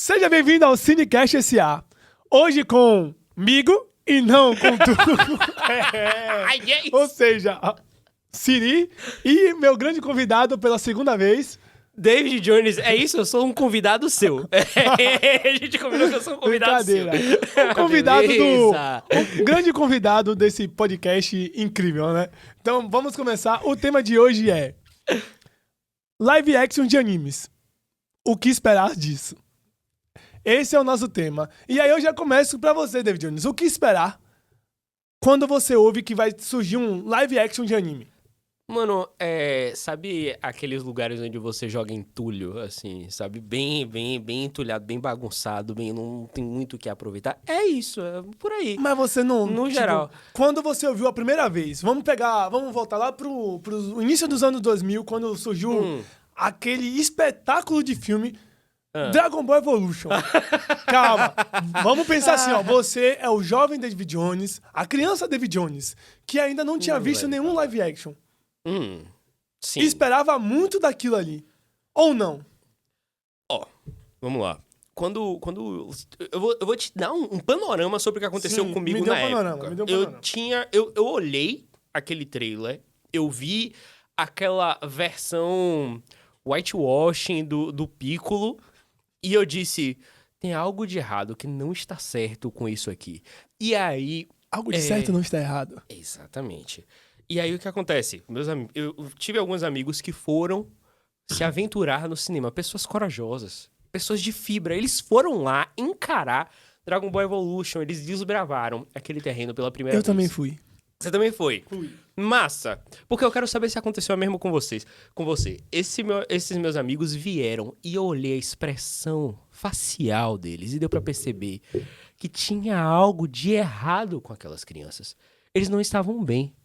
Seja bem-vindo ao Cinecast S.A. Hoje com Migo e não com tu. Ou seja, Siri e meu grande convidado pela segunda vez, David Jones. É isso, eu sou um convidado seu. A gente combinou que eu sou um convidado seu. O convidado o grande convidado desse podcast incrível, né? Então vamos começar. O tema de hoje é live action de animes. O que esperar disso? Esse é o nosso tema. E aí eu já começo pra você, David Jones. O que esperar quando você ouve que vai surgir um live action de anime? Mano, sabe aqueles lugares onde você joga entulho, assim, sabe? Bem entulhado, bem bagunçado, não tem muito o que aproveitar. É isso, é por aí. Mas você não... No geral. Quando você ouviu a primeira vez, vamos voltar lá pro início dos anos 2000, quando surgiu aquele espetáculo de filme Dragon Ball Evolution. Calma, vamos pensar assim, ó. Você é o jovem David Jones, a criança David Jones, que ainda não tinha visto nenhum live action. Sim. E esperava muito daquilo ali. Ou não? Ó, vamos lá. Quando eu vou te dar um panorama sobre o que aconteceu comigo na época. Me deu um panorama. Eu olhei aquele trailer, eu vi aquela versão whitewashing do Piccolo e eu disse, tem algo de errado que não está certo com isso aqui. E aí... Algo de certo não está errado. Exatamente. E aí o que acontece? Eu tive alguns amigos que foram se aventurar no cinema, pessoas corajosas, pessoas de fibra. Eles foram lá encarar Dragon Ball Evolution, eles desbravaram aquele terreno pela primeira vez. Eu também fui. Você também foi? Fui. Massa! Porque eu quero saber se aconteceu mesmo com você. Esses meus amigos vieram e eu olhei a expressão facial deles e deu pra perceber que tinha algo de errado com aquelas crianças. Eles não estavam bem.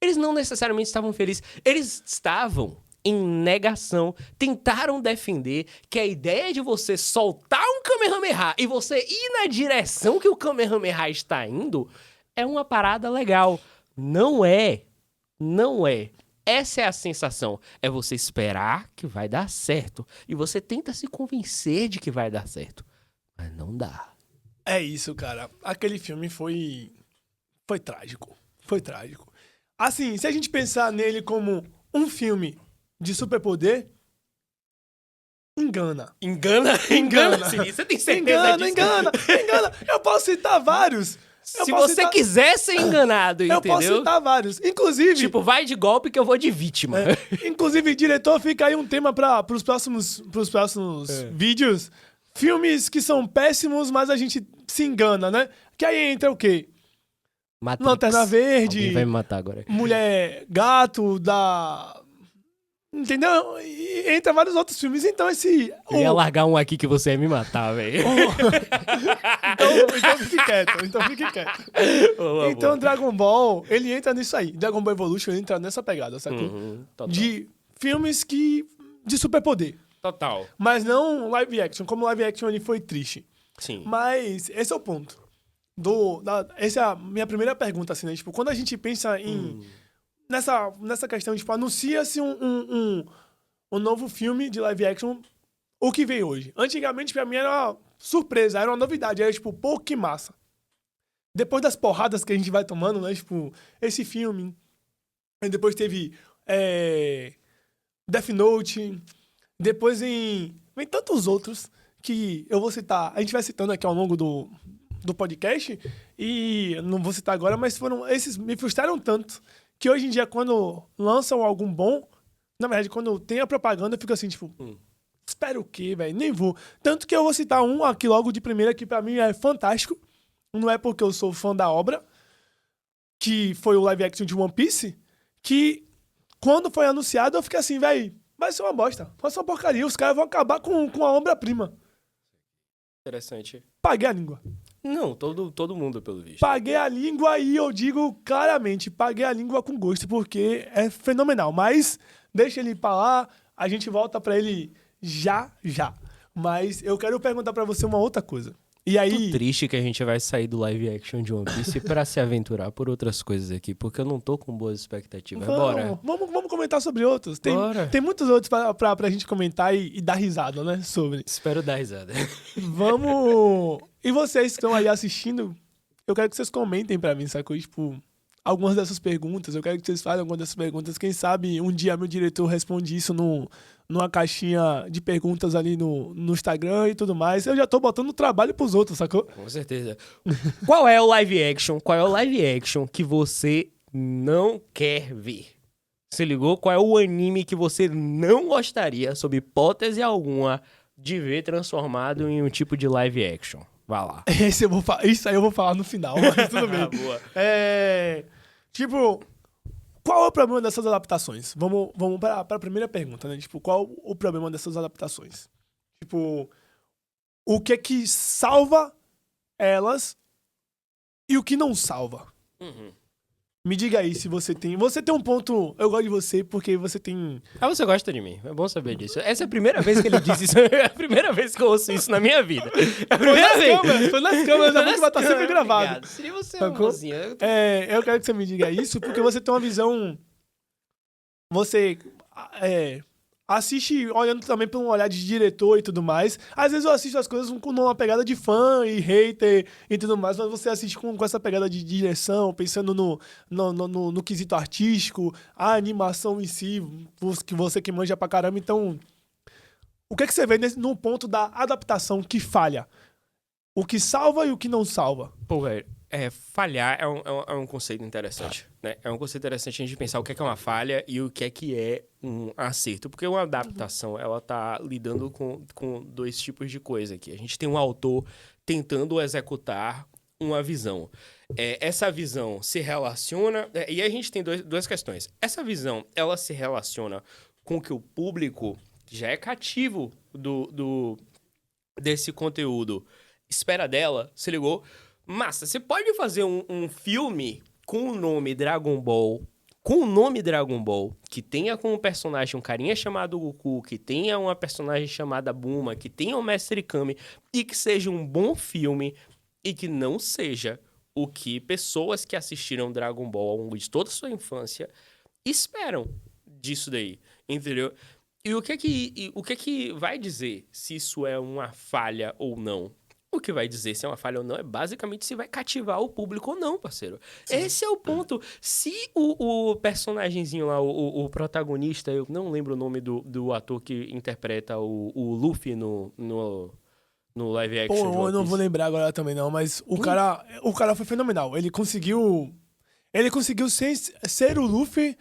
Eles não necessariamente estavam felizes. Eles estavam em negação. Tentaram defender que a ideia de você soltar um Kamehameha e você ir na direção que o Kamehameha está indo é uma parada legal. Não é. Não é. Essa é a sensação. É você esperar que vai dar certo. E você tenta se convencer de que vai dar certo. Mas não dá. É isso, cara. Aquele filme foi trágico. Foi trágico. Assim, se a gente pensar nele como um filme de superpoder, engana. Engana? Sim, você tem certeza disso? Engana. Eu posso citar vários. Se você quiser ser enganado, entendeu? Eu posso citar vários. Inclusive... Tipo, vai de golpe que eu vou de vítima. Inclusive, diretor, fica aí um tema pros próximos vídeos. Filmes que são péssimos, mas a gente se engana, né? Que aí entra o quê? Matrix. Lanterna Verde. Alguém vai me matar agora. Mulher Gato, Entendeu? E entra vários outros filmes. Então Eu ia largar um aqui que você ia me matar, velho. Então fique quieto. Então Dragon Ball, ele entra nisso aí. Dragon Ball Evolution entra nessa pegada, sacou? De filmes de superpoder. Total. Mas não live action. Como live action ele foi triste. Sim. Mas esse é o ponto. Essa é a minha primeira pergunta, assim, né? Tipo, quando a gente pensa nessa questão, tipo, anuncia-se um novo filme de live action, o que veio hoje? Antigamente, pra mim, era uma surpresa, era uma novidade. Era tipo, pô, que massa. Depois das porradas que a gente vai tomando, né? Tipo, esse filme. Aí depois teve Death Note. Depois vem tantos outros que eu vou citar. A gente vai citando aqui ao longo do podcast. E não vou citar agora, mas esses me frustraram tanto que hoje em dia, quando lançam algum bom, na verdade, quando tem a propaganda, eu fico assim, tipo, espera o quê, velho? Nem vou. Tanto que eu vou citar um aqui logo de primeira, que pra mim é fantástico. Não é porque eu sou fã da obra, que foi o live action de One Piece, que quando foi anunciado, eu fiquei assim, velho, vai ser uma bosta. Vai ser uma porcaria. Os caras vão acabar com a obra-prima. Interessante. Paguei a língua. Não, todo mundo, pelo visto. Paguei a língua e eu digo claramente, paguei a língua com gosto, porque é fenomenal. Mas deixa ele ir pra lá, a gente volta pra ele já. Mas eu quero perguntar pra você uma outra coisa. E aí... Triste que a gente vai sair do live action de One Piece pra se aventurar por outras coisas aqui, porque eu não tô com boas expectativas. Bora. Vamos comentar sobre outros. Bora. Tem muitos outros pra gente comentar e dar risada, né? Sobre. Espero dar risada. Vamos... E vocês que estão aí assistindo, eu quero que vocês comentem pra mim, sacou? Tipo, algumas dessas perguntas. Eu quero que vocês façam algumas dessas perguntas. Quem sabe um dia meu diretor responde isso numa caixinha de perguntas ali no Instagram e tudo mais. Eu já tô botando trabalho pros outros, sacou? Com certeza. Qual é o live action? Qual é o live action que você não quer ver? Se ligou? Qual é o anime que você não gostaria, sob hipótese alguma, de ver transformado em um tipo de live action? Vá lá. Isso aí eu vou falar no final, mas tudo bem. Boa. Tipo, qual é o problema dessas adaptações? Vamos para a primeira pergunta, né? Tipo, qual o problema dessas adaptações? Tipo, o que é que salva elas e o que não salva? Uhum. Me diga aí se você tem... Você tem um ponto... Eu gosto de você porque você tem... Ah, você gosta de mim. É bom saber disso. Essa é a primeira vez que ele disse isso. É a primeira vez que eu ouço isso na minha vida. É a primeira vez. Foi nas câmeras, é bom que vai estar sempre gravado. Obrigado. Seria você, Sacou? amorzinho. Eu quero que você me diga isso porque você tem uma visão... Você assiste olhando também por um olhar de diretor e tudo mais. Às vezes eu assisto as coisas com uma pegada de fã e hater e tudo mais, mas você assiste com essa pegada de direção, pensando no quesito artístico, a animação em si, que você que manja pra caramba. Então, o que é que você vê no ponto da adaptação que falha? O que salva e o que não salva? Pô, velho, falhar é um conceito interessante, né? É um conceito interessante a gente pensar o que é uma falha e o que é um acerto. Porque uma adaptação, ela tá lidando com dois tipos de coisa aqui. A gente tem um autor tentando executar uma visão. Essa visão se relaciona... e aí a gente tem duas questões. Essa visão, ela se relaciona com que o público, que já é cativo desse conteúdo, espera dela, se ligou? Massa, você pode fazer um filme com o nome Dragon Ball, que tenha como personagem um carinha chamado Goku, que tenha uma personagem chamada Bulma, que tenha um Mestre Kami, e que seja um bom filme, e que não seja o que pessoas que assistiram Dragon Ball ao longo de toda a sua infância esperam disso daí, entendeu? E o que que vai dizer se isso é uma falha ou não? O que vai dizer se é uma falha ou não é basicamente se vai cativar o público ou não, parceiro. Sim. Esse é o ponto. Se o personagemzinho lá, o protagonista, eu não lembro o nome do ator que interpreta o Luffy no live action. Pô, eu não vou lembrar agora também não, mas o cara foi fenomenal. Ele conseguiu ser o Luffy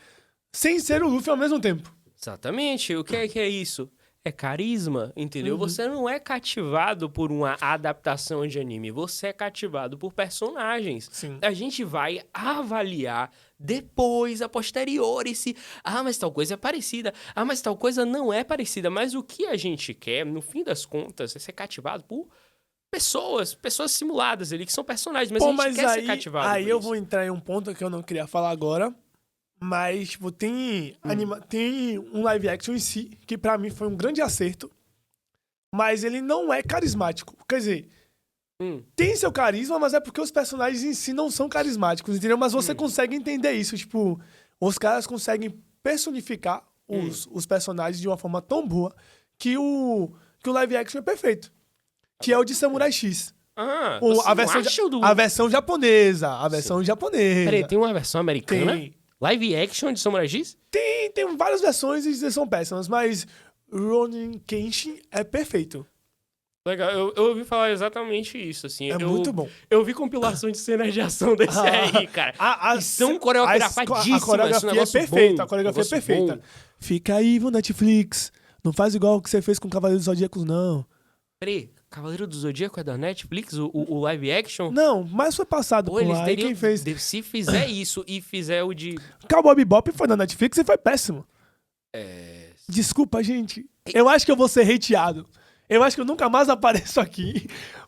sem ser o Luffy ao mesmo tempo. Exatamente. O que é isso? É carisma, entendeu? Uhum. Você não é cativado por uma adaptação de anime, você é cativado por personagens. Sim. A gente vai avaliar depois, a posteriori, se... mas tal coisa é parecida. Mas tal coisa não é parecida. Mas o que a gente quer, no fim das contas, é ser cativado por pessoas simuladas ali, que são personagens. Mas a gente quer ser cativado aí por eu isso. vou entrar em um ponto que eu não queria falar agora. Mas, tipo, tem um live action em si, que pra mim foi um grande acerto, mas ele não é carismático. Quer dizer, tem seu carisma, mas é porque os personagens em si não são carismáticos, entendeu? Mas você consegue entender isso, tipo, os caras conseguem personificar os personagens de uma forma tão boa que o live action é perfeito. Que é o de Samurai X. A versão japonesa. Peraí, tem uma versão americana? Tem. Live action de Samurai X? Tem várias versões e são péssimas, mas Ronin Kenshin é perfeito. Legal, eu ouvi falar exatamente isso, assim. Muito bom. Eu vi compilação de cenas de ação desse aí, cara. São coreografadíssimas. A coreografia é perfeita, a coreografia é perfeita. Fica aí, Netflix. Não faz igual o que você fez com Cavaleiros dos Zodíacos, não. Peraí, Cavaleiro do Zodíaco é da Netflix? O live action? Não, mas foi passado por lá. E quem fez? Se fizer isso e fizer o de... Cowboy Bebop foi na Netflix e foi péssimo. Desculpa, gente. Eu acho que eu vou ser hateado. Eu acho que eu nunca mais apareço aqui.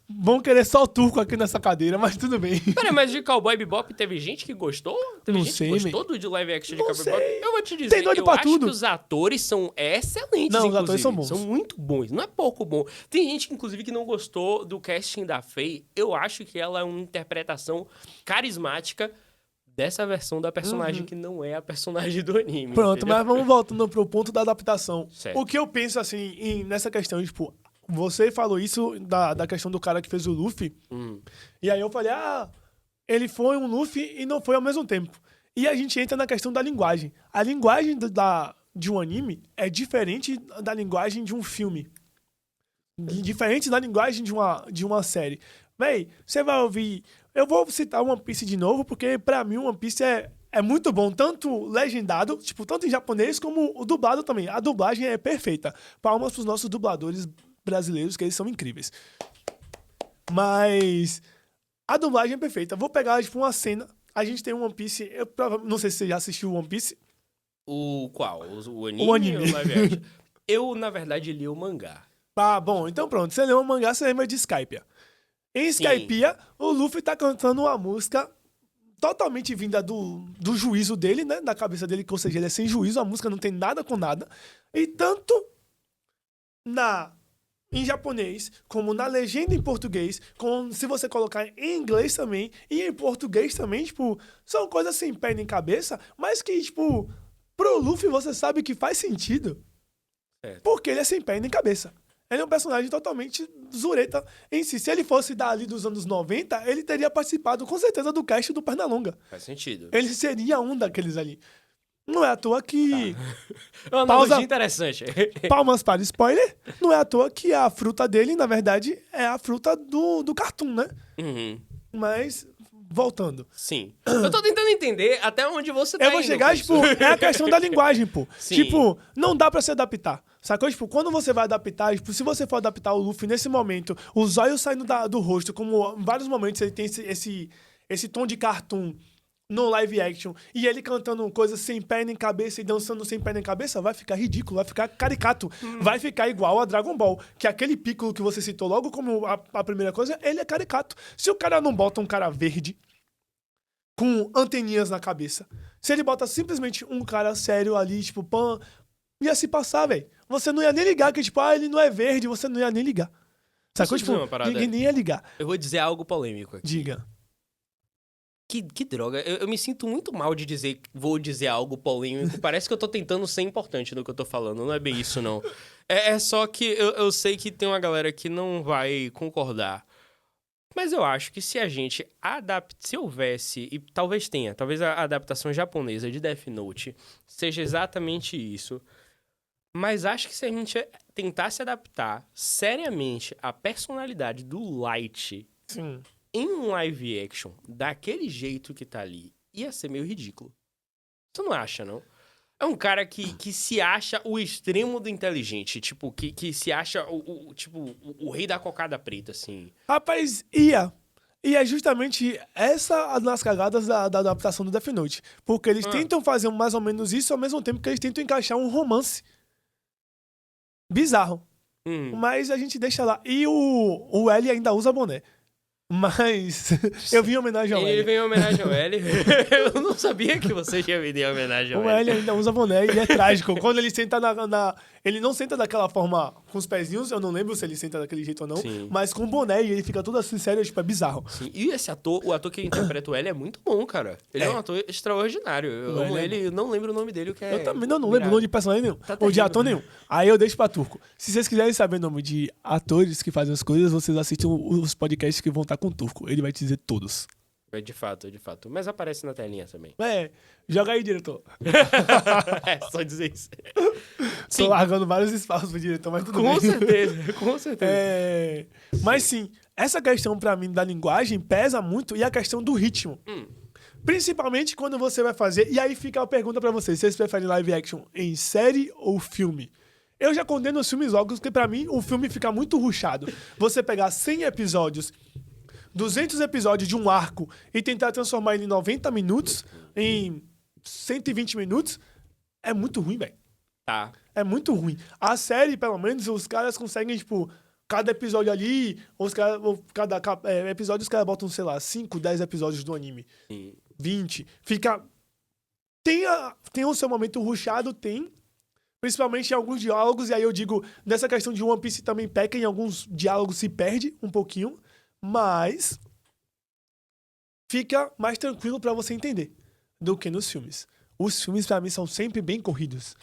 vão querer só o turco aqui nessa cadeira, mas tudo bem. Peraí, mas de Cowboy Bebop teve gente que gostou? Teve Não gente sei, que gostou de live action de Não Cowboy Bebop? sei. Eu vou te dizer, Tem doido eu pra acho tudo. que os atores são excelentes, Não, os inclusive. atores são bons. São muito bons, não é pouco bom. Tem gente, inclusive, que não gostou do casting da Faye. Eu acho que ela é uma interpretação carismática dessa versão da personagem que não é a personagem do anime. Pronto, entendeu? mas vamos voltando pro ponto da adaptação. Certo. O que eu penso, assim, nessa questão, tipo, você falou isso da questão do cara que fez o Luffy, e aí eu falei, ele foi um Luffy e não foi ao mesmo tempo. E a gente entra na questão da linguagem. A linguagem de um anime é diferente da linguagem de um filme. Diferente da linguagem de uma série. Véi, você vai ouvir... Eu vou citar One Piece de novo, porque pra mim One Piece é muito bom, tanto legendado, tipo, tanto em japonês, como o dublado também. A dublagem é perfeita. Palmas pros nossos dubladores brasileiros, que eles são incríveis. Mas a dublagem é perfeita. Vou pegar, tipo, uma cena. A gente tem um One Piece... não sei se você já assistiu o One Piece. O qual? O anime? O anime. Ou o live action? Eu, na verdade, li o mangá. Bom, então pronto. Você leu o mangá, você lembra de Skypiea. Em Sim. Skypiea, o Luffy tá cantando uma música totalmente vinda do juízo dele, né? Da cabeça dele, que, ou seja, ele é sem juízo, a música não tem nada com nada. E tanto em japonês, como na legenda em português, como se você colocar em inglês também, e em português também, tipo, são coisas sem pé nem cabeça, mas que, tipo, pro Luffy você sabe que faz sentido. Certo. Porque ele é sem pé nem cabeça. Ele é um personagem totalmente zureta em si. Se ele fosse dali dos anos 90, ele teria participado com certeza do cast do Pernalonga. Faz sentido. Ele seria um daqueles ali. Não é à toa que... É uma Pausa. analogia interessante. Palmas para spoiler. Não é à toa que a fruta dele, na verdade, é a fruta do cartoon, né? Uhum. Mas, voltando. Sim. Eu tô tentando entender até onde você tá Eu vou indo chegar, com tipo, isso. é a questão da linguagem, pô. Sim. Tipo, não dá pra se adaptar. Sacou? Tipo, quando você vai adaptar, tipo, se você for adaptar o Luffy nesse momento, os olhos saindo do rosto, como em vários momentos ele tem esse tom de cartoon no live action, e ele cantando coisas sem pé nem cabeça e dançando sem pé nem cabeça, vai ficar ridículo, vai ficar caricato. Vai ficar igual a Dragon Ball, que aquele Piccolo que você citou logo como a primeira coisa, ele é caricato. Se o cara não bota um cara verde com anteninhas na cabeça, se ele bota simplesmente um cara sério ali, tipo, pan, ia se passar, velho. Você não ia nem ligar que, tipo, ele não é verde, você não ia nem ligar. Sacou? Posso dizer Tipo, uma parada? ninguém nem ia ligar. Eu vou dizer algo polêmico aqui. Diga. Que droga. Eu me sinto muito mal de dizer, vou dizer algo polêmico. Parece que eu tô tentando ser importante no que eu tô falando. Não é bem isso, não. É só que eu sei que tem uma galera que não vai concordar. Mas eu acho que se a gente se houvesse, e talvez tenha, talvez a adaptação japonesa de Death Note seja exatamente isso. Mas acho que se a gente tentasse adaptar seriamente a personalidade do Light Sim. em um live action, daquele jeito que tá ali, ia ser meio ridículo. Você não acha, não? É um cara que se acha o extremo do inteligente, tipo, que se acha o rei da cocada preta, assim. Rapaz, ia. E é justamente essa das cagadas da adaptação do Death Note. Porque eles tentam fazer mais ou menos isso ao mesmo tempo que eles tentam encaixar um romance bizarro. Mas a gente deixa lá. E o L ainda usa boné. Mas eu vim em homenagem ao Ele L. vem em homenagem ao L. Eu não sabia que você tinha vindo em homenagem ao O L. L ainda usa boné e é trágico. Quando ele senta ele não senta daquela forma com os pezinhos, eu não lembro se ele senta daquele jeito ou não, Sim. mas com boné e ele fica todo assim, sério, tipo, é bizarro. Sim. E esse ator, o ator que interpreta o L é muito bom, cara. Ele é um ator extraordinário. Eu amo ele, eu não lembro o nome dele, o que é... Eu também não lembro o nome de personagem nenhum. Tá ou de terrível. ator nenhum. Aí eu deixo pra Turco. Se vocês quiserem saber o nome de atores que fazem as coisas, vocês assistem os podcasts que vão estar com o Turco. Ele vai te dizer todos. De fato. Mas aparece na telinha também. Joga aí, diretor. É, só dizer isso. Tô Sim. largando vários espaços pro diretor, mas tudo bem. Com certeza. Mas sim, essa questão pra mim da linguagem pesa muito e a questão do ritmo. Principalmente quando você vai fazer... E aí fica a pergunta pra vocês. Vocês preferem live action em série ou filme? Eu já condeno os filmes logo, porque pra mim o filme fica muito rushado. Você pegar 100 episódios, 200 episódios de um arco e tentar transformar ele em 90 minutos, em 120 minutos, é muito ruim, velho. Tá. É muito ruim. A série, pelo menos, os caras conseguem, tipo... cada episódio ali, cada episódio os caras botam, sei lá, 5, 10 episódios do anime. Sim. 20. Fica... Tem o seu momento rushado, tem. Principalmente em alguns diálogos, e aí eu digo, nessa questão de One Piece também peca, em alguns diálogos se perde um pouquinho, mas fica mais tranquilo pra você entender do que nos filmes. Os filmes, pra mim, são sempre bem corridos.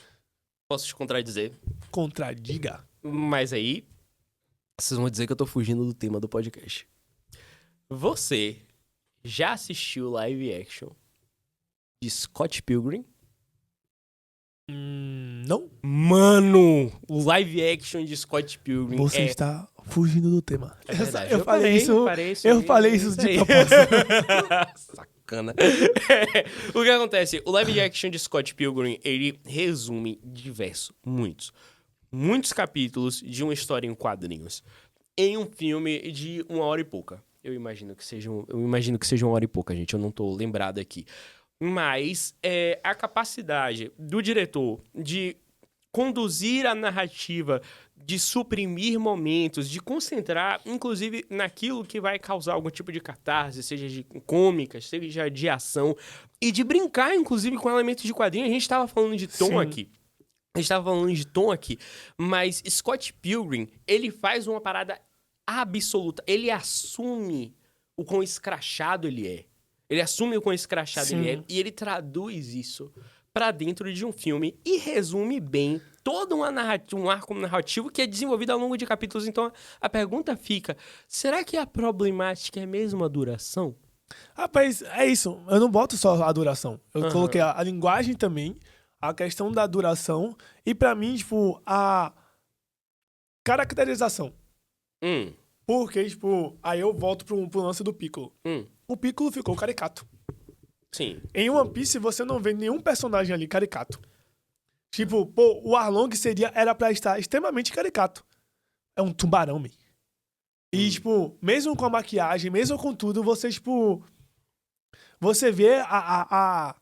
Posso te contradizer? Contradiga. Mas aí, vocês vão dizer que eu tô fugindo do tema do podcast. Você já assistiu live action de Scott Pilgrim? Não? Mano, o live action de Scott Pilgrim Você está fugindo do tema. É verdade. Eu falei isso de aí. propósito. Sacana. O que acontece? O live action de Scott Pilgrim, ele resume muitos capítulos de uma história em quadrinhos em um filme de 1 hora e pouca. Eu imagino que seja 1 hora e pouca, gente. Eu não tô lembrado aqui. Mas a capacidade do diretor de conduzir a narrativa, de suprimir momentos, de concentrar, inclusive, naquilo que vai causar algum tipo de catarse, seja de cômica, seja de ação, e de brincar, inclusive, com elementos de quadrinho. A gente estava falando de tom aqui. Mas Scott Pilgrim, ele faz uma parada absoluta. Ele assume o quão escrachado ele é. Ele assume o quão escrachado ele é e ele traduz isso pra dentro de um filme e resume bem todo um arco narrativo que é desenvolvido ao longo de capítulos. Então, a pergunta fica, será que a problemática é mesmo a duração? Rapaz, é isso. Eu não boto só a duração. Eu coloquei a linguagem também, a questão da duração e pra mim, tipo, a caracterização. Porque, tipo, aí eu volto pro lance do Piccolo. O Piccolo ficou caricato. Sim. Em One Piece, você não vê nenhum personagem ali caricato. Tipo, pô, o Arlong era pra estar extremamente caricato. É um tubarão, man. E, tipo, mesmo com a maquiagem, mesmo com tudo, você, tipo... Você vê a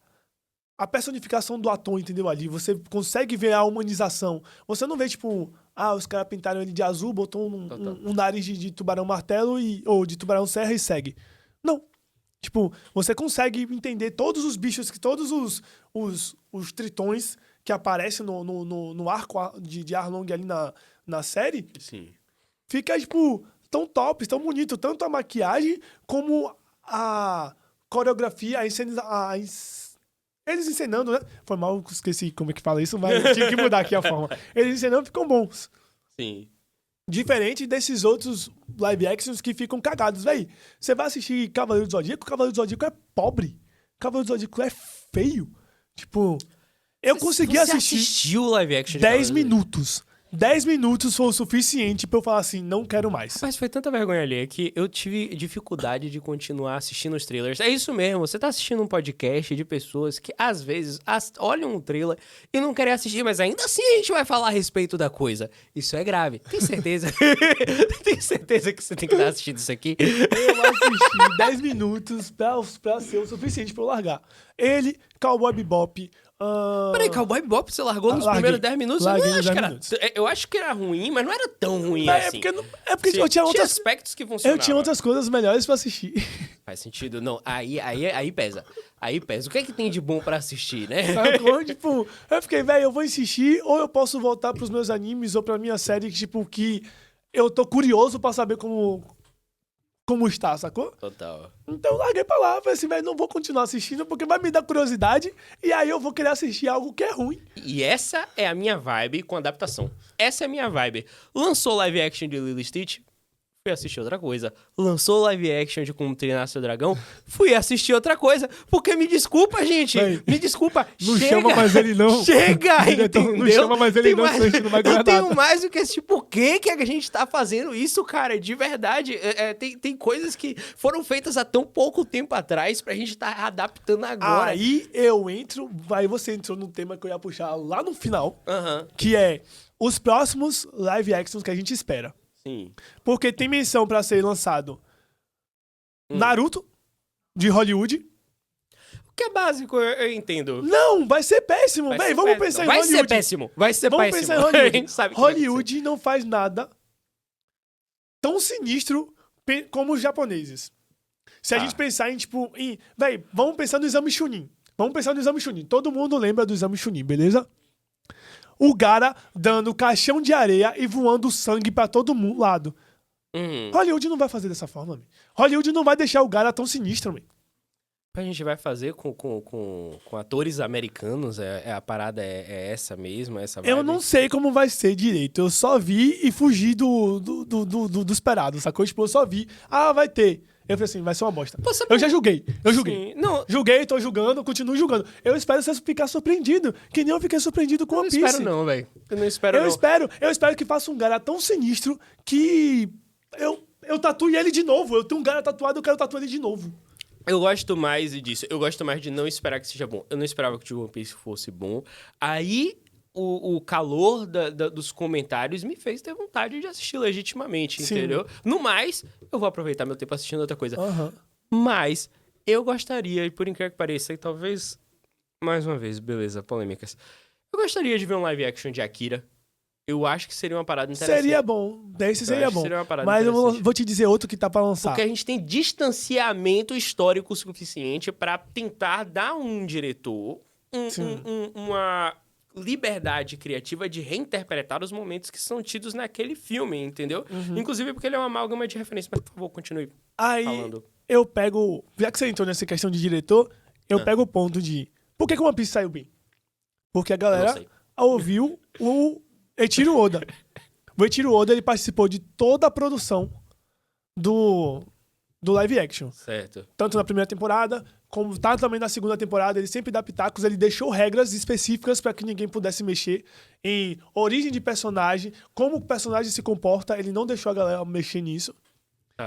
personificação do Atom, entendeu? Ali. Você consegue ver a humanização. Você não vê, tipo... os caras pintaram ele de azul, botou um nariz de tubarão martelo ou de tubarão serra e segue. Não. Tipo, você consegue entender todos os bichos, todos os tritões que aparecem no arco de Arlong ali na série. Sim. Fica, tipo, tão top, tão bonito. Tanto a maquiagem como a coreografia, eles encenando, né? Foi mal, esqueci como é que fala isso, mas eu tive que mudar aqui a forma. Eles encenando ficam bons. Sim. Diferente desses outros live actions que ficam cagados, véi. Você vai assistir Cavaleiro do Zodíaco, Cavaleiro do Zodíaco é pobre. Cavaleiro do Zodíaco é feio. Tipo, eu consegui assistir... Você assistiu o live action de 10 minutos. 10 minutos foi o suficiente pra eu falar assim, não quero mais. Mas foi tanta vergonha ali que eu tive dificuldade de continuar assistindo os trailers. É isso mesmo, você tá assistindo um podcast de pessoas que, às vezes, olham um trailer e não querem assistir, mas ainda assim a gente vai falar a respeito da coisa. Isso é grave. Tem certeza? Tem certeza que você tem que estar assistindo isso aqui? Eu assisti 10 minutos pra ser o suficiente pra eu largar. Ele, Cowboy Bebop... Peraí, Cowboy Bebop você largou nos primeiros 10 minutos? Eu acho que era ruim, mas não era tão ruim assim. É porque eu tinha outros aspectos que funcionavam. Eu tinha outras coisas melhores pra assistir. Faz sentido. Não, aí pesa. Aí pesa. O que é que tem de bom pra assistir, né? Tipo, eu fiquei, velho, eu vou insistir ou eu posso voltar pros meus animes ou pra minha série, tipo, que eu tô curioso pra saber como está, sacou? Total. Então eu larguei pra lá, falei assim, velho, não vou continuar assistindo porque vai me dar curiosidade e aí eu vou querer assistir algo que é ruim. E essa é a minha vibe com adaptação. Essa é a minha vibe. Lançou live action de Lilo e Stitch, fui assistir outra coisa. Lançou live action de Como Treinar Seu Dragão, fui assistir outra coisa. Porque me desculpa, gente. Bem, me desculpa. Não chama mais ele não. Chega, entendeu? Não chama mais ele não, senão a gente não vai ganhar nada. Eu tenho mais do que esse tipo, por que a gente tá fazendo isso, cara? De verdade. Tem coisas que foram feitas há tão pouco tempo atrás pra gente tá adaptando agora. Aí você entrou no tema que eu ia puxar lá no final, que é os próximos live actions que a gente espera. Sim. Porque tem menção pra ser lançado Naruto, de Hollywood. O que é básico, eu entendo. Não, vai ser péssimo. Véi, vamos pensar em Hollywood. Vai ser péssimo. Vamos pensar em Hollywood. Hollywood não faz nada tão sinistro como os japoneses. Se a gente pensar em, tipo... Véi, vamos pensar no Exame Chunin. Todo mundo lembra do Exame Chunin, beleza? O Gaara dando caixão de areia e voando sangue pra todo mundo lado. Hollywood não vai fazer dessa forma, man. Hollywood não vai deixar o Gaara tão sinistro, man. A gente vai fazer com atores americanos? A parada é essa mesmo? Essa vibe? Eu não sei como vai ser direito. Eu só vi e fugi do esperado, sacou? Tipo, eu só vi. Ah, vai ter. Eu falei assim, vai ser uma bosta. Eu já julguei. Sim, não. Julguei, tô julgando, continuo julgando. Eu espero você ficar surpreendido, que nem eu fiquei surpreendido com One Piece. Eu não espero não, velho. Eu não espero não. Eu espero que faça um Gaara tão sinistro que eu tatue ele de novo. Eu tenho um Gaara tatuado, eu quero tatuar ele de novo. Eu gosto mais disso. Eu gosto mais de não esperar que seja bom. Eu não esperava que o One Piece fosse bom. Aí, o calor dos comentários me fez ter vontade de assistir legitimamente, Sim. entendeu? No mais, eu vou aproveitar meu tempo assistindo outra coisa. Uhum. Mas, eu gostaria, e por incrível que pareça, e talvez, mais uma vez, beleza, polêmicas. Eu gostaria de ver um live action de Akira. Eu acho que seria uma parada interessante. Seria bom. Desse seria bom. Seria uma parada Mas eu interessante. vou te dizer outro que tá pra lançar. Porque a gente tem distanciamento histórico suficiente pra tentar dar um diretor uma liberdade criativa de reinterpretar os momentos que são tidos naquele filme, entendeu? Inclusive porque ele é uma amálgama de referência. Mas, por favor, continue falando. Eu pego... Já que você entrou nessa questão de diretor, eu pego o ponto de... Por que One Piece saiu bem? Porque a galera ouviu o Eiichiro Oda. O Eiichiro Oda, ele participou de toda a produção do live action. Certo. Tanto na primeira temporada, como tá também na segunda temporada, ele sempre dá pitacos, ele deixou regras específicas para que ninguém pudesse mexer em origem de personagem, como o personagem se comporta, ele não deixou a galera mexer nisso.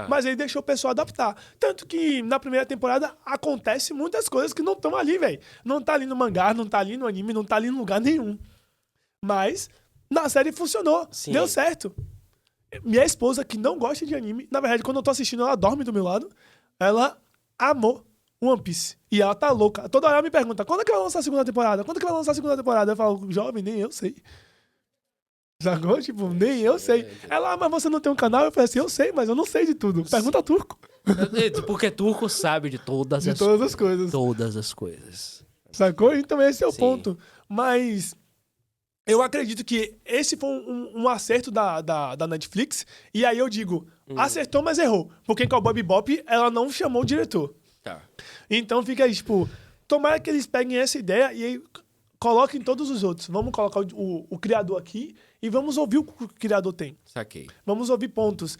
Mas ele deixou o pessoal adaptar. Tanto que na primeira temporada acontece muitas coisas que não estão ali, velho. Não tá ali no mangá, não tá ali no anime, não tá ali em lugar nenhum. Mas na série funcionou. Sim. Deu certo. Minha esposa, que não gosta de anime, na verdade, quando eu tô assistindo, ela dorme do meu lado. Ela amou One Piece. E ela tá louca. Toda hora ela me pergunta, quando é que vai lançar a segunda temporada? Quando é que vai lançar a segunda temporada? Eu falo, jovem, nem eu sei. Sacou? Tipo, nem eu sei. Ela, mas você não tem um canal? Eu falei assim, eu sei, mas eu não sei de tudo. Pergunta a Turco. Porque Turco sabe de todas as coisas. Todas as coisas. Sacou? Então esse é o ponto. Mas eu acredito que esse foi um acerto da Netflix. E aí eu digo, acertou, mas errou. Porque em Cowboy Bebop, ela não chamou o diretor. Tá. Então fica aí, tipo, tomara que eles peguem essa ideia e aí coloquem todos os outros. Vamos colocar o criador aqui e vamos ouvir o que o criador tem. Saquei. Vamos ouvir pontos.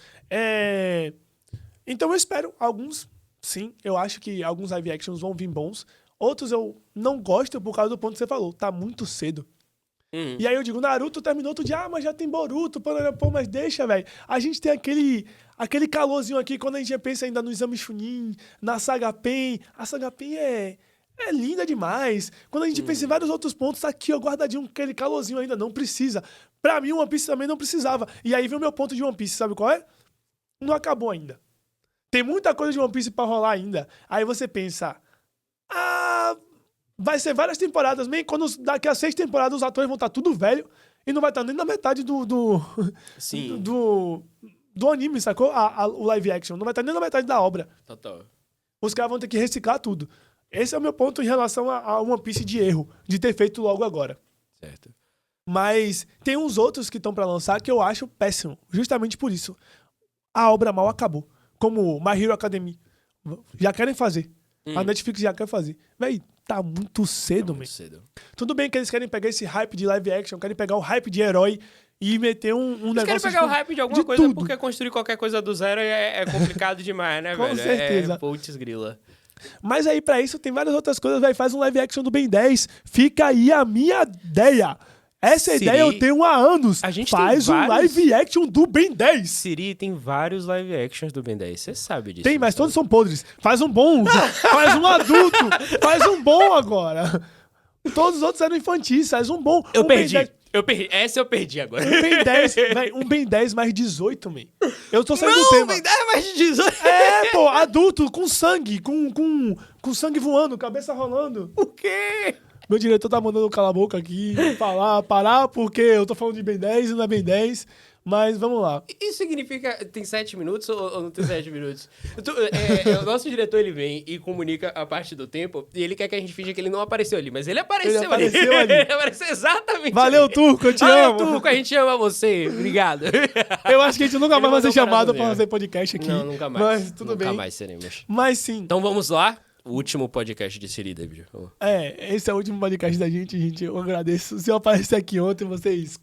Então eu espero alguns, sim. Eu acho que alguns live actions vão vir bons. Outros eu não gosto por causa do ponto que você falou. Tá muito cedo. E aí eu digo, Naruto terminou outro dia, mas já tem Boruto, pô, mas deixa, velho. A gente tem aquele calorzinho aqui quando a gente pensa ainda no Exame Chunin, na Saga Pen. A Saga Pen é linda demais. Quando a gente pensa em vários outros pontos, tá aqui, ó, guardadinho, aquele calorzinho ainda não precisa. Pra mim, One Piece também não precisava. E aí vem o meu ponto de One Piece, sabe qual é? Não acabou ainda. Tem muita coisa de One Piece pra rolar ainda. Aí você pensa, vai ser várias temporadas, mesmo quando daqui a 6 temporadas os atores vão estar tudo velho e não vai estar nem na metade Sim. do anime, sacou? O live action. Não vai estar nem na metade da obra. Total. Os caras vão ter que reciclar tudo. Esse é o meu ponto em relação a One Piece de erro, de ter feito logo agora. Certo. Mas tem uns outros que estão pra lançar que eu acho péssimo. Justamente por isso. A obra mal acabou. Como My Hero Academia. Já querem fazer. A Netflix já quer fazer. Véi, tá muito cedo, muito cedo. Tudo bem que eles querem pegar esse hype de live action, querem pegar o hype de herói e meter um negócio... Eles querem pegar o hype de alguma coisa, tudo. porque construir qualquer coisa do zero é complicado demais, né, velho? Com certeza. Putz grila. Mas aí, pra isso, tem várias outras coisas. Vai, faz um live action do Ben 10. Fica aí a minha ideia. Essa ideia eu tenho há anos. A gente faz um live action do Ben 10. Siri, tem vários live actions do Ben 10. Você sabe disso. Tem, mas todos são podres. Faz um bom. Faz um adulto. Faz um bom agora. Todos os outros eram infantis. Faz um bom. Eu perdi. Essa eu perdi agora. Um Ben 10, véi, um Ben 10 mais 18, man. Eu tô saindo do tema. Ben 10 mais 18. Pô, adulto, com sangue, com sangue voando, cabeça rolando. O quê? Meu diretor tá mandando calar a boca aqui, parar, porque eu tô falando de Ben 10 e não é Ben 10. Mas vamos lá. Isso significa... Tem 7 minutos ou não tem 7 minutos? O nosso diretor, ele vem e comunica a parte do tempo e ele quer que a gente finja que ele não apareceu ali. Mas ele apareceu ali. Ele apareceu exatamente Valeu, ali. Turco, eu te Valeu, amo. Turco, a gente ama você. Obrigado. Eu acho que a gente nunca mais vai ser mandou chamado parada pra dele. fazer podcast aqui. Não, nunca mais. Mas tudo bem. Nunca mais seremos. Mas sim. Então vamos lá. O último podcast de Siri, David. Esse é o último podcast da gente, gente. Eu agradeço. Se eu aparecer aqui ontem, vocês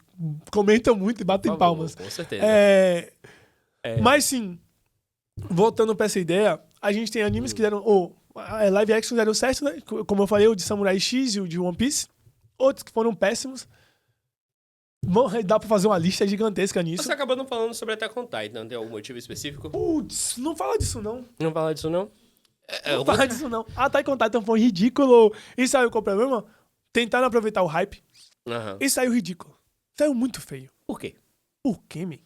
comentam muito e batem Por favor, palmas. com certeza. Mas sim, voltando pra essa ideia, a gente tem animes que deram... live action deram certo, né? Como eu falei, o de Samurai X e o de One Piece. Outros que foram péssimos. Dá pra fazer uma lista gigantesca nisso. Você acabou não falando sobre Attack on Titan. Tem algum motivo específico? Putz, não fala disso não. Não fala disso, não? Não fala disso não. Attack on Titan foi ridículo. E saiu qual o problema? Tentaram aproveitar o hype. Aham. E saiu ridículo. Saiu muito feio. Por quê? Por quê, man?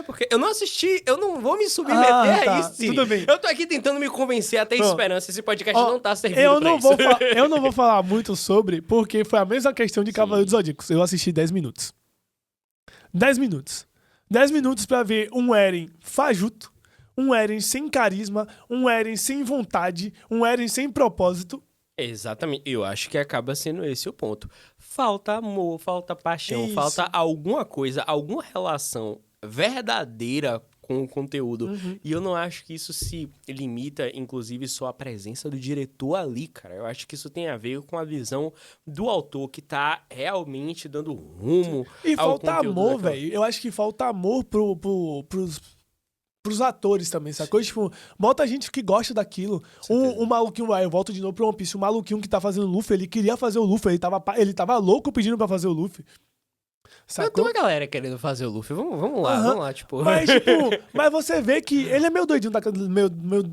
Porque eu não assisti, eu não vou me submeter a isso, Siri. Tudo bem. Eu tô aqui tentando me convencer a ter esperança. Esse podcast não tá servindo eu pra não isso. Eu não vou falar muito sobre, porque foi a mesma questão de Cavaleiro dos Zodíacos. Eu assisti 10 minutos. 10 minutos. 10 minutos pra ver um Eren fajuto, um Eren sem carisma, um Eren sem vontade, um Eren sem propósito. Exatamente. Eu acho que acaba sendo esse o ponto. Falta amor, falta paixão, Isso. falta alguma coisa, alguma relação verdadeira com o conteúdo. E eu não acho que isso se limita, inclusive, só à presença do diretor ali, cara. Eu acho que isso tem a ver com a visão do autor que tá realmente dando rumo E ao falta conteúdo amor, daquela- velho. Eu acho que falta amor pros atores também, sacou? Tipo, bota gente que gosta daquilo. O maluquinho, eu volto de novo pro One Piece, o maluquinho que tá fazendo o Luffy, ele queria fazer o Luffy, ele tava louco pedindo pra fazer o Luffy. Mas tem Sacou? uma galera querendo fazer o Luffy. Vamos lá, tipo... Mas, mas você vê que ele é meio doidinho,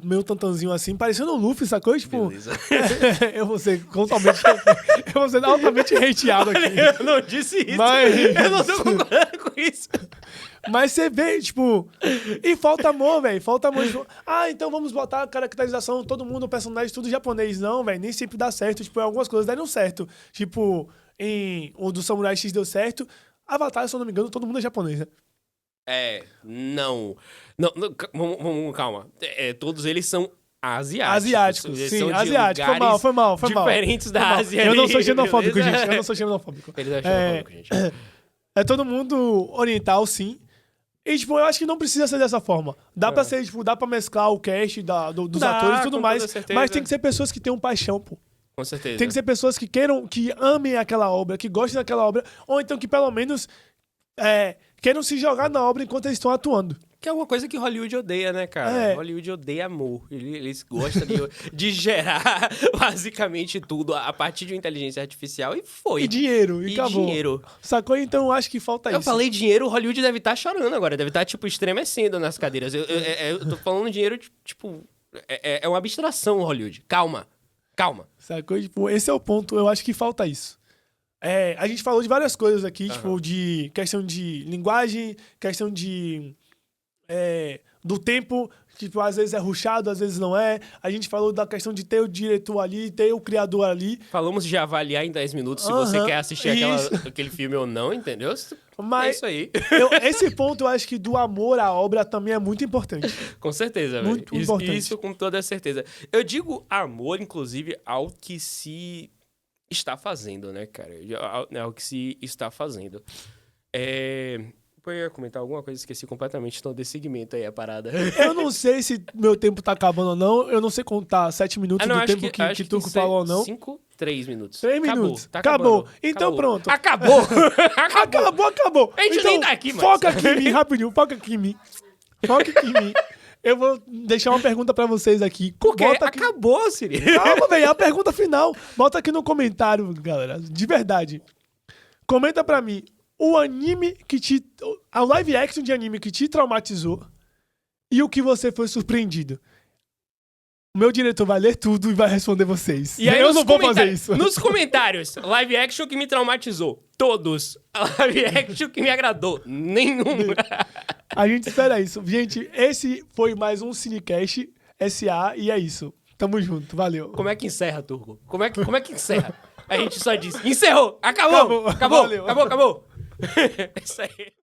meio tantanzinho assim, parecendo o Luffy, sacou? Tipo, Beleza. eu vou ser altamente hateado aqui. Eu não disse isso. Mas- Eu não tô concordando com isso. Mas você vê, tipo... E falta amor, velho. Falta amor. Tipo, então vamos botar a caracterização, todo mundo, o personagem, tudo japonês. Não, velho. Nem sempre dá certo. Tipo, algumas coisas deram certo. Tipo, o do Samurai X deu certo. Avatar, se eu não me engano, todo mundo é japonês, né? Não, calma. Todos eles são asiáticos. Asiáticos, Eles sim. são de Asiáticos. Foi mal. diferentes da Foi mal. Ásia. Eu não ali, sou xenofóbico, beleza? gente. Eu não sou xenofóbico. Ele é xenofóbico, gente. É todo mundo oriental, sim. E, tipo, eu acho que não precisa ser dessa forma. Dá pra ser, tipo, dá pra mesclar o cast dos Dá, atores e com tudo mais. toda certeza. Mas tem que ser pessoas que tenham paixão, pô. Com certeza. Tem que ser pessoas que queiram, que amem aquela obra, que gostem daquela obra, ou então que pelo menos queiram se jogar na obra enquanto eles estão atuando. Que é uma coisa que Hollywood odeia, né, cara? É. Hollywood odeia amor. Eles gostam de gerar basicamente tudo a partir de uma inteligência artificial e foi. E dinheiro, e acabou. dinheiro. Sacou? Então eu acho que falta Eu isso. falei dinheiro, o Hollywood deve estar chorando agora. Deve estar, tipo, estremecendo nas cadeiras. Eu tô falando dinheiro, tipo... É uma abstração, Hollywood. Calma. Sacou? Tipo, esse é o ponto. Eu acho que falta isso. A gente falou de várias coisas aqui, tipo, de questão de linguagem, questão de... do tempo, tipo, às vezes é rushado, às vezes não é. A gente falou da questão de ter o diretor ali, ter o criador ali. Falamos de avaliar em 10 minutos se você quer assistir isso. aquele filme ou não, entendeu? Mas É isso aí. esse ponto eu acho que do amor à obra também é muito importante. Com certeza, velho. Muito importante. Isso com toda certeza. Eu digo amor, inclusive, ao que se está fazendo, né, cara? Ao que se está fazendo. Eu ia comentar alguma coisa, esqueci completamente então, desse segmento aí, a parada. Eu não sei se meu tempo tá acabando ou não. Eu não sei contar 7 minutos do tempo que Turco falou ou não. 3 minutos. 3 minutos. Tá Acabou. acabando. Então Acabou. pronto. Acabou. Acabou. A gente então, nem tá aqui, mano. Foca aqui em mim, rapidinho. Foca aqui em mim. Eu vou deixar uma pergunta pra vocês aqui. Porque Bota aqui... acabou, Siri. Calma, velho. A pergunta final. Bota aqui no comentário, galera. De verdade. Comenta pra mim. O anime que te... A live action de anime que te traumatizou e o que você foi surpreendido. O meu diretor vai ler tudo e vai responder vocês. E aí, eu não vou fazer isso. Nos comentários, live action que me traumatizou. Todos. Live action que me agradou. Nenhum. A gente espera isso. Gente, esse foi mais um Cinecast SA e é isso. Tamo junto. Valeu. Como é que encerra, Turco? Como é que encerra? A gente só diz, encerrou, acabou. Valeu. Acabou. É isso aí.